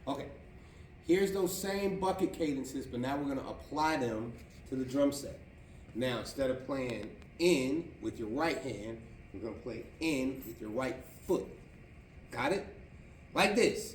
Okay. Here's those same bucket cadences, but now we're going to apply them to the drum set. Now, instead of playing in with your right hand, we're going to play in with your right foot. Got it? Like this.